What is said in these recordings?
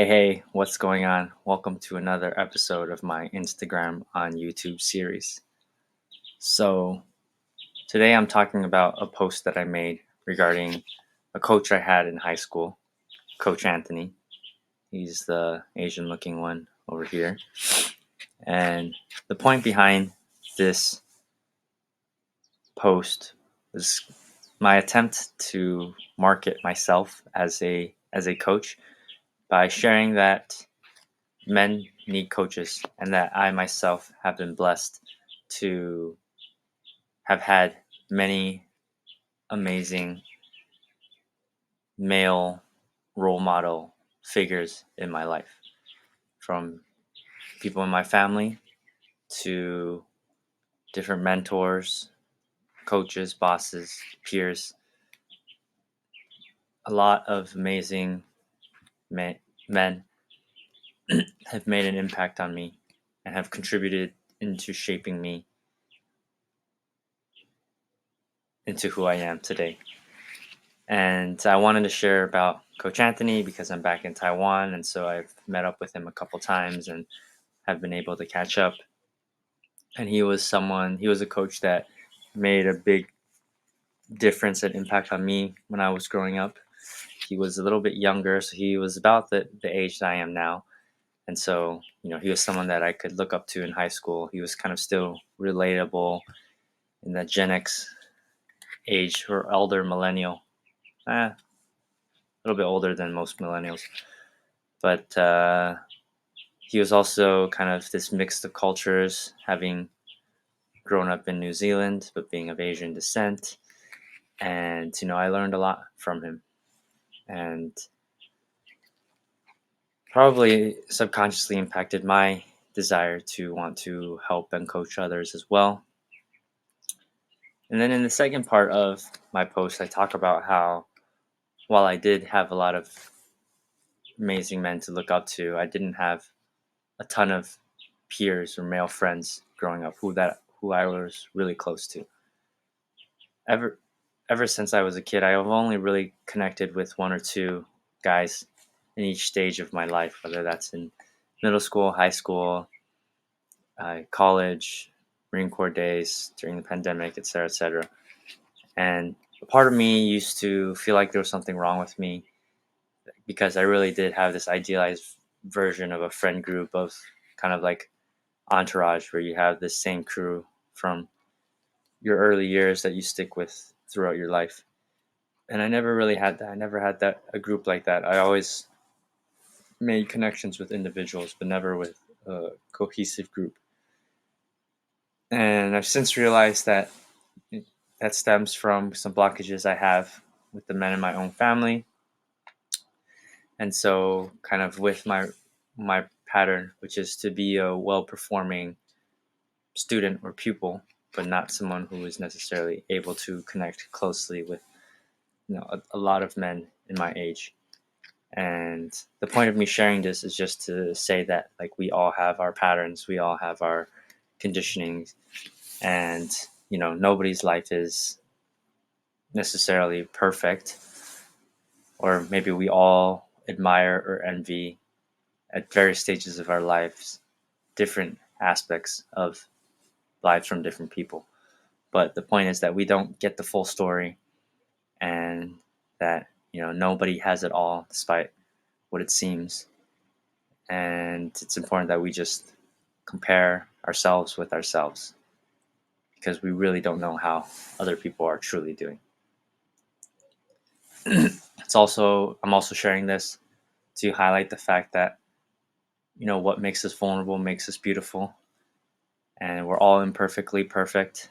Hey, what's going on? Welcome to another episode of my Instagram on YouTube series. So, today I'm talking about a post that I made regarding a coach I had in high school, Coach Anthony. He's the Asian looking one over here. And the point behind this post was my attempt to market myself as a coach by sharing that men need coaches, and that I myself have been blessed to have had many amazing male role model figures in my life, from people in my family to different mentors, coaches, bosses, peers. A lot of amazing men have made an impact on me and have contributed into shaping me into who I am today. And I wanted to share about Coach Anthony because I'm back in Taiwan, and so I've met up with him a couple times and have been able to catch up. And he was a coach that made a big difference and impact on me when I was growing up. He was a little bit younger, so he was about the age that I am now. And so, he was someone that I could look up to in high school. He was kind of still relatable in that Gen X age or elder millennial. A little bit older than most millennials. But he was also kind of this mix of cultures, having grown up in New Zealand, but being of Asian descent. And, I learned a lot from him. And probably subconsciously impacted my desire to want to help and coach others as well. And then in the second part of my post, I talk about how while I did have a lot of amazing men to look up to, I didn't have a ton of peers or male friends growing up who I was really close to. Ever ever since I was a kid, I have only really connected with one or two guys in each stage of my life, whether that's in middle school, high school, college, Marine Corps days, during the pandemic, et cetera, et cetera. And a part of me used to feel like there was something wrong with me because I really did have this idealized version of a friend group of kind of like entourage where you have this same crew from your early years that you stick with throughout your life. And I never really had that. I never had that a group like that. I always made connections with individuals, but never with a cohesive group. And I've since realized that that stems from some blockages I have with the men in my own family. And so, kind of with my pattern, which is to be a well performing student or pupil, but not someone who is necessarily able to connect closely with a lot of men in my age. And the point of me sharing this is just to say that like we all have our patterns, we all have our conditionings, and nobody's life is necessarily perfect, or maybe we all admire or envy at various stages of our lives different aspects of lives from different people. But the point is that we don't get the full story, and that nobody has it all despite what it seems. And it's important that we just compare ourselves with ourselves, because we really don't know how other people are truly doing. I'm also sharing this to highlight the fact that what makes us vulnerable makes us beautiful, and we're all imperfectly perfect.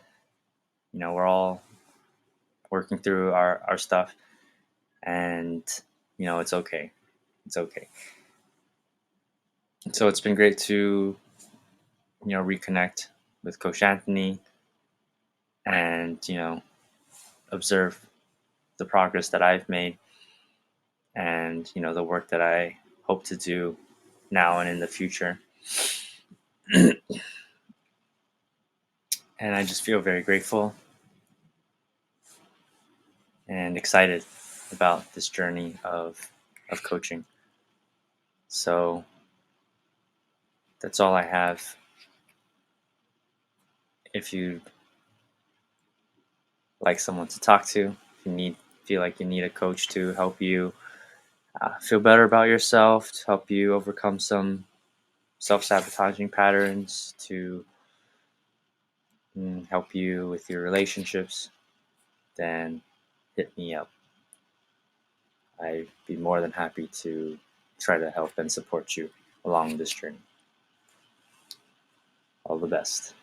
We're all working through our stuff, and it's okay. It's okay. So it's been great to reconnect with Coach Anthony, and observe the progress that I've made, and the work that I hope to do now and in the future. And I just feel very grateful and excited about this journey of coaching. So that's all I have. If you like someone to talk to, if you feel like you need a coach to help you feel better about yourself, to help you overcome some self-sabotaging patterns, to help you with your relationships, then hit me up. I'd be more than happy to try to help and support you along this journey. All the best.